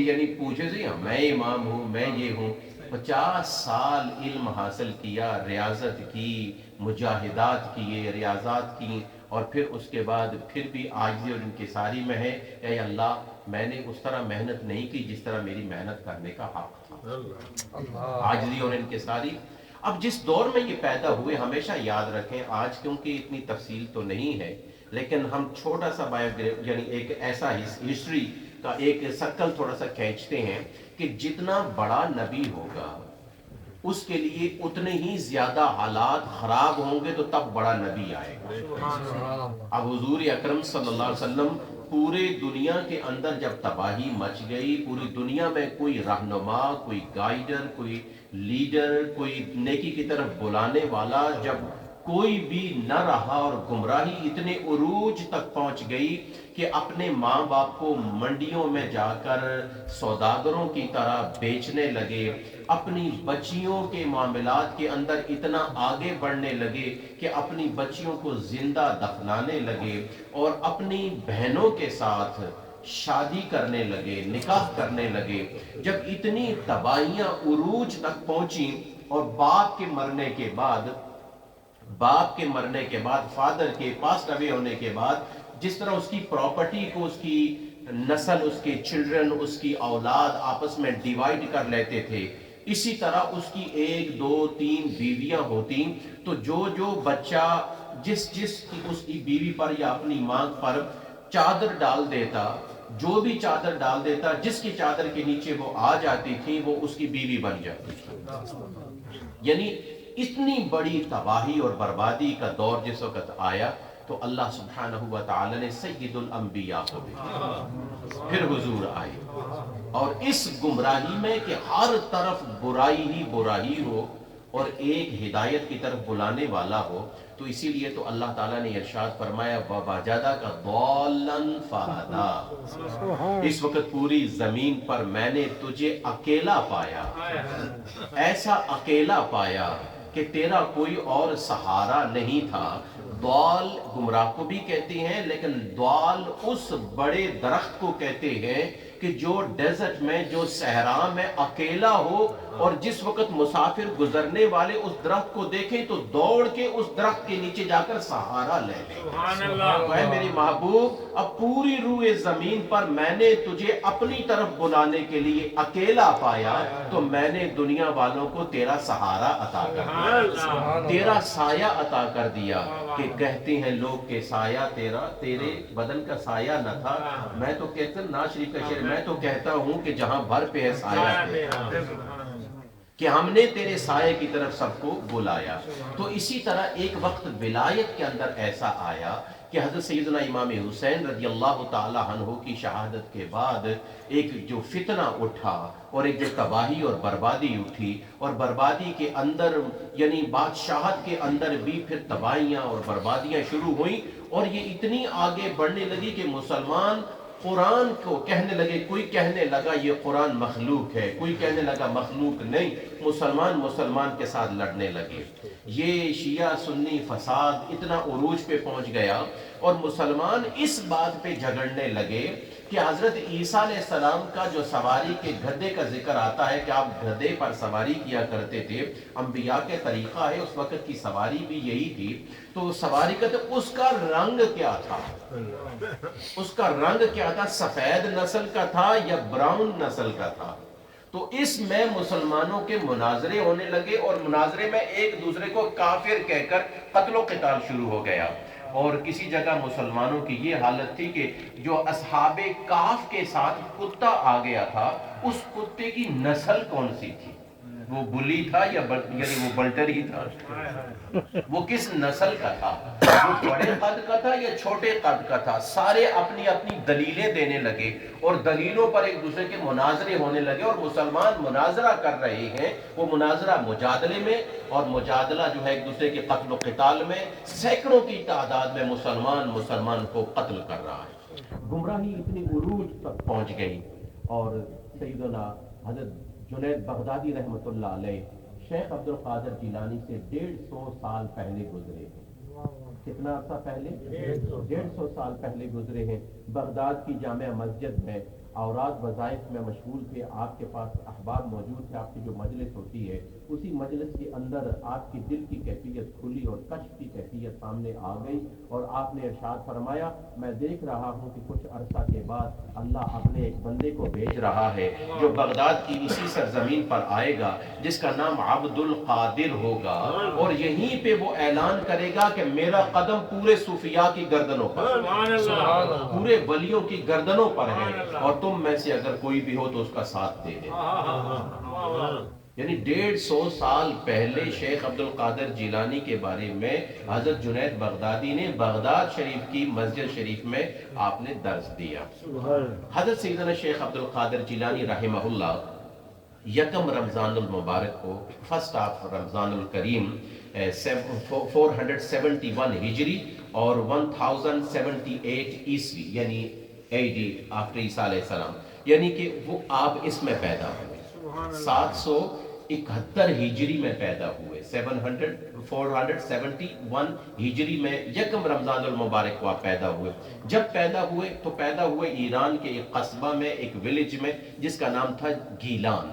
یعنی پوچھے سے میں امام ہوں، میں یہ ہوں، 50 سال علم حاصل کیا، ریاضت کی، مجاہدات کیے، ریاضات کی، اور پھر اس کے بعد پھر بھی عاجزی اور انکساری میں ہے، اے اللہ میں نے اس طرح محنت نہیں کی جس طرح میری محنت کرنے کا حق تھا، عاجزی اور انکساری۔ اب جس دور میں یہ پیدا ہوئے، ہمیشہ یاد رکھیں، آج کیونکہ اتنی تفصیل تو نہیں ہے، لیکن ہم چھوٹا سا یعنی ایک ایسا ہسٹری کا ایک سرکل تھوڑا سا کھینچتے ہیں کہ جتنا بڑا نبی ہوگا اس کے لیے اتنے ہی زیادہ حالات خراب ہوں گے، تو تب بڑا نبی آئے گا۔ اب حضور اکرم صلی اللہ علیہ وسلم پورے دنیا کے اندر جب تباہی مچ گئی، پوری دنیا میں کوئی رہنما، کوئی گائیڈر، کوئی لیڈر، کوئی نیکی کی طرف بلانے والا جب کوئی بھی نہ رہا، اور گمراہی اتنے عروج تک پہنچ گئی کہ اپنے ماں باپ کو منڈیوں میں جا کر سوداگروں کی طرح بیچنے لگے، اپنی بچیوں کے معاملات کے اندر اتنا آگے بڑھنے لگے کہ اپنی بچیوں کو زندہ دفنانے لگے، اور اپنی بہنوں کے ساتھ شادی کرنے لگے، نکاح کرنے لگے۔ جب اتنی تباہیاں عروج تک پہنچی، اور باپ کے مرنے کے بعد فادر کے پاس اوے ہونے کے بعد جس طرح اس کی پراپرٹی کو، اس کی نسل، اس کے چلڈرن، اس کی اولاد آپس میں ڈیوائیڈ کر لیتے تھے، اسی طرح اس کی 1 2 3 بیویاں ہوتی، تو جو بچہ جس کی اس کی بیوی پر یا اپنی ماں پر چادر ڈال دیتا، جو بھی چادر ڈال دیتا، جس کی چادر کے نیچے وہ آ جاتی تھی وہ اس کی بیوی بن جاتی تھی۔ یعنی اتنی بڑی تباہی اور بربادی کا دور جس وقت آیا، تو اللہ سبحانہ و تعالی نے سید الانبیاء کو بھیجا، پھر حضور آئے، اور اس گمراہی میں کہ ہر طرف برائی ہی برائی ہو اور ایک ہدایت کی طرف بلانے والا ہو، تو اسی لیے تو اللہ تعالیٰ نے ارشاد فرمایا وَوَجَدَكَ ضَالًّا فَهَدَىٰ، اس وقت پوری زمین پر میں نے تجھے اکیلا پایا، ایسا اکیلا پایا کہ تیرا کوئی اور سہارا نہیں تھا۔ ضال گمراہ کو بھی کہتے ہیں، لیکن ضال اس بڑے درخت کو کہتے ہیں کہ جو ڈیزرٹ میں، جو صحرا میں اکیلا ہو، اور جس وقت مسافر گزرنے والے اس درخت کو دیکھیں تو دوڑ کے اس درخت کے نیچے جا کر سہارا لے لیں۔ تو اے میری محبوب، اب پوری روئے زمین پر میں نے تجھے اپنی طرف بلانے کے لیے اکیلا پایا، تو میں نے دنیا والوں کو تیرا سہارا عطا کر دیا، تیرا سایہ عطا کر دیا، کہ کہتے ہیں لوگ کہ سایہ تیرے بدن کا سایہ نہ تھا، میں تو کہتا ہوں، ناز شریف کا شعر، میں تو کہتا ہوں کہ جہاں بھر پہ ہے سایہ، کہ ہم نے تیرے سائے کی طرف سب کو بلایا۔ تو اسی طرح ایک وقت ولایت کے اندر ایسا آیا کہ حضرت سیدنا امام حسین رضی اللہ تعالی عنہ کی شہادت کے بعد ایک جو فتنہ اٹھا، اور ایک جو تباہی اور بربادی اٹھی، اور بربادی کے اندر یعنی بادشاہت کے اندر بھی پھر تباہیاں اور بربادیاں شروع ہوئیں، اور یہ اتنی آگے بڑھنے لگی کہ مسلمان قرآن کو کہنے لگے، کوئی کہنے لگا یہ قرآن مخلوق ہے، کوئی کہنے لگا مخلوق نہیں، مسلمان کے ساتھ لڑنے لگے۔ یہ شیعہ سنی فساد اتنا عروج پہ پہنچ گیا، اور مسلمان اس بات پہ جھگڑنے لگے کہ حضرت عیسیٰ علیہ السلام کا جو سواری کے گدھے کا ذکر آتا ہے کہ آپ گدھے پر سواری کیا کرتے تھے، انبیاء کے طریقہ ہے، اس وقت کی سواری بھی یہی تھی، تو سواری کا تو اس کا رنگ کیا تھا، اس کا رنگ کیا تھا، سفید نسل کا تھا یا براؤن نسل کا تھا؟ تو اس میں مسلمانوں کے مناظرے ہونے لگے، اور مناظرے میں ایک دوسرے کو کافر کہہ کر قتل و قتال شروع ہو گیا۔ اور کسی جگہ مسلمانوں کی یہ حالت تھی کہ جو اصحاب کہف کے ساتھ کتا آ گیا تھا، اس کتے کی نسل کون سی تھی؟ وہ بلی تھا یا یعنی وہ بلٹر ہی تھا؟ وہ کس نسل کا تھا؟ وہ بڑے قد کا تھا یا چھوٹے قد کا تھا؟ سارے اپنی اپنی دلیلیں دینے لگے، اور دلیلوں پر ایک دوسرے کے مناظرے ہونے لگے، اور مسلمان مناظرہ کر رہے ہیں، وہ مناظرہ مجادلے میں، اور مجادلہ جو ہے ایک دوسرے کے قتل و قتال میں، سینکڑوں کی تعداد میں مسلمان کو قتل کر رہا ہے۔ گمراہی اتنی عروج تک پہنچ گئی، اور سیدنا حضرت جنید بغدادی رحمۃ اللہ علیہ شیخ عبد القادر جیلانی سے 150 سال پہلے گزرے ہیں۔ کتنا عرصہ پہلے؟ 150 سال پہلے گزرے ہیں۔ بغداد کی جامع مسجد میں اوراد وظائف میں مشغول تھے، آپ کے پاس احباب موجود تھے، آپ کی جو مجلس ہوتی ہے اسی مجلس کے اندر آپ کی دل کی کیفیت کھلی اور کشف کی کیفیت سامنے آ گئی، اور آپ نے ارشاد فرمایا میں دیکھ رہا ہوں کہ کچھ عرصہ کے بعد اللہ اپنے ایک بندے کو بھیج رہا ہے جو بغداد کی اسی سرزمین پر آئے گا جس کا نام عبد القادر ہوگا، اور یہیں پہ وہ اعلان کرے گا کہ میرا قدم پورے صوفیاء کی گردنوں پر، پورے ولیوں کی گردنوں پر ہے، اور تم میں سے اگر کوئی بھی ہو تو اس کا ساتھ دے دے۔ یعنی 150 سال پہلے شیخ عبد القادر جیلانی کے بارے میں حضرت جنید بغدادی نے بغداد شریف کی مسجد شریف میں آپ نے درس دیا۔ حضرت سیدنا شیخ عبد القادر جیلانی رحمہ اللہ یکم رمضان المبارک کو، فرسٹ آف رمضان الکریم 471 ہجری اور 1078 عیسوی یعنی AD آفٹر عیسیٰ علیہ السلام، یعنی کہ وہ آپ اس میں پیدا ہوئے 771 ہجری میں پیدا ہوئے، 471 ہجری میں یکم رمضان المبارک کو آپ پیدا ہوئے۔ جب پیدا ہوئے تو پیدا ہوئے ایران کے ایک قصبہ میں، ایک ولیج میں جس کا نام تھا گیلان۔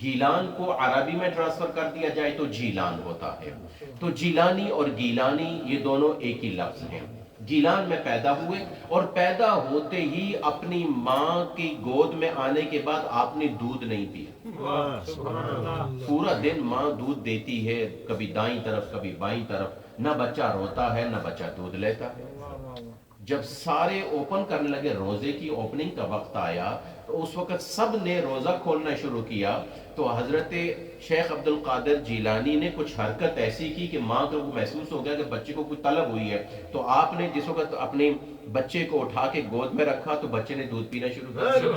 گیلان کو عربی میں ٹرانسفر کر دیا جائے تو جیلان ہوتا ہے، تو جیلانی اور گیلانی یہ دونوں ایک ہی لفظ ہیں۔ گیلان میں پیدا ہوئے، اور پیدا ہوتے ہی اپنی ماں کی گود میں آنے کے بعد آپ نے دودھ نہیں پیا۔ پورا دن ماں دودھ دیتی ہے، کبھی دائیں طرف کبھی بائیں طرف، نہ بچہ روتا ہے نہ بچہ دودھ لیتا ہے۔ جب سارے اوپن کرنے لگے، روزے کی اوپننگ کا وقت آیا تو اس وقت سب نے روزہ کھولنا شروع کیا، تو حضرت شیخ عبد القادر جیلانی نے کچھ حرکت ایسی کی کہ ماں کو محسوس ہو گیا کہ بچے کو کوئی طلب ہوئی ہے، تو آپ نے جس وقت اپنے بچے کو اٹھا کے گود میں رکھا تو بچے نے دودھ پینا شروع کر دیا۔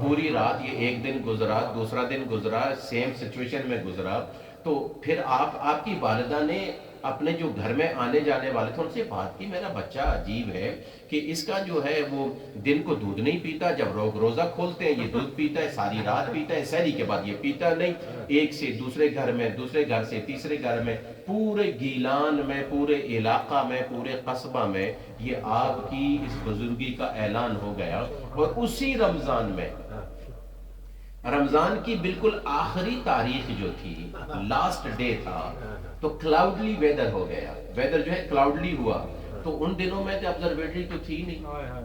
پوری رات یہ ایک دن گزرا، دوسرا دن گزرا، سیم سچویشن میں گزرا، تو پھر آپ کی والدہ نے اپنے جو گھر میں آنے جانے والے تھے ان سے بات کی، میرا بچہ عجیب ہے کہ اس کا جو ہے وہ دن کو دودھ نہیں پیتا، جب روزہ کھولتے ہیں یہ دودھ پیتا ہے، ساری رات پیتا ہے، سحری کے بعد یہ پیتا نہیں، ایک سے دوسرے گھر میں، دوسرے گھر سے تیسرے گھر میں، پورے گیلان میں، پورے علاقہ میں، پورے قصبہ میں یہ آپ کی اس بزرگی کا اعلان ہو گیا۔ اور اسی رمضان میں، رمضان کی بالکل آخری تاریخ جو تھی، لاسٹ ڈے تھا، تو کلاؤڈلی ویدر ہو گیا، ویدر جو ہے کلاؤڈلی ہوا، تو ان دنوں میں تو آبزرویٹری تو تھی نہیں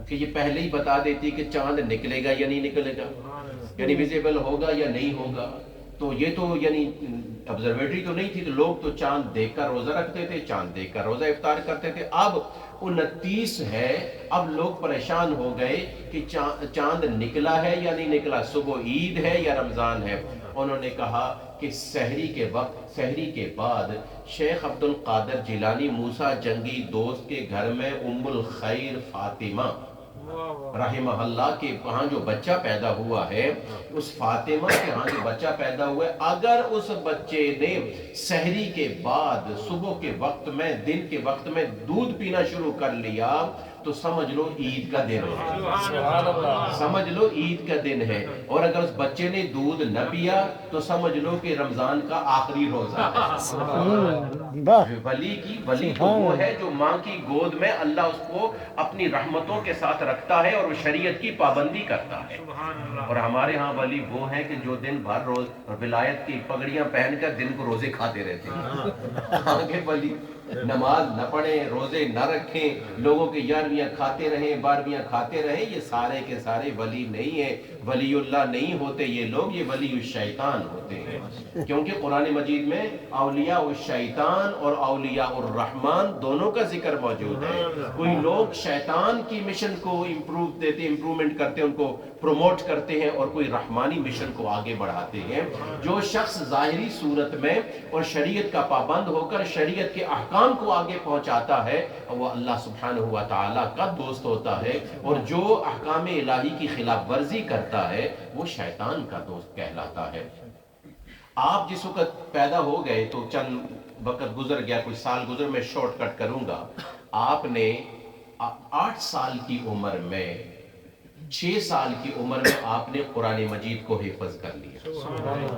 کہ یہ پہلے ہی بتا دیتی کہ چاند نکلے گا یا نہیں نکلے گا، یعنی ویزیبل ہوگا یا نہیں ہوگا، تو یہ تو یعنی آبزرویٹری تو نہیں تھی، تو لوگ تو چاند دیکھ کر روزہ رکھتے تھے، چاند دیکھ کر روزہ افطار کرتے تھے۔ اب 29 ہے، اب لوگ پریشان ہو گئے کہ چاند نکلا ہے یا نہیں نکلا، صبح عید ہے یا رمضان ہے۔ انہوں نے کہا کہ سحری کے وقت، سحری کے بعد شیخ عبد القادر جیلانی موسیٰ جنگی دوست کے گھر میں ام الخیر فاطمہ رحمہ اللہ کے وہاں جو بچہ پیدا ہوا ہے، اس فاطمہ کے ہاں جو بچہ پیدا ہوا ہے، اگر اس بچے نے سحری کے بعد صبح کے وقت میں، دن کے وقت میں دودھ پینا شروع کر لیا تو سمجھ لو عید کا دن ہے، سمجھ لو عید کا دن ہے، اور اگر اس بچے نے دودھ نہ پیا تو سمجھ لو کہ رمضان کا آخری روزہ ہے۔ ولی تو وہ ہے جو ماں کی گود میں اللہ اس کو اپنی رحمتوں کے ساتھ رکھتا ہے اور وہ شریعت کی پابندی کرتا ہے۔ اور ہمارے ہاں ولی وہ ہیں کہ جو دن بھر روز ولایت کی پگڑیاں پہن کر دن کو روزے کھاتے رہتے ہیں۔ آگے ولی نماز نہ پڑھیں، روزے نہ رکھیں، لوگوں کے 11ویاں کھاتے رہیں، 12ویاں کھاتے رہیں، یہ سارے کے سارے ولی نہیں ہیں، ولی اللہ نہیں ہوتے یہ لوگ، یہ ولی الشیطان ہوتے ہیں، کیونکہ قرآن مجید میں اولیاء الشیطان اور اولیاء الرحمن دونوں کا ذکر موجود ہے۔ کوئی لوگ شیطان کی مشن کو امپرومنٹ کرتے ہیں، ان کو پروموٹ کرتے ہیں، اور کوئی رحمانی مشن کو آگے بڑھاتے ہیں۔ جو شخص ظاہری صورت میں اور شریعت کا پابند ہو کر شریعت کے احکام کو آگے پہنچاتا ہے وہ اللہ سبحانہ و تعالیٰ کا دوست ہوتا ہے، اور جو احکام الہی کی خلاف ورزی کرتا ہے وہ شیطان کا دوست کہلاتا ہے۔ آپ جس وقت پیدا ہو گئے تو چند وقت گزر گیا، کچھ سال گزر، میں شارٹ کٹ کروں گا، آپ نے 8 سال کی عمر میں، 6 سال کی عمر میں آپ نے قرآن مجید کو حفظ کر لیا۔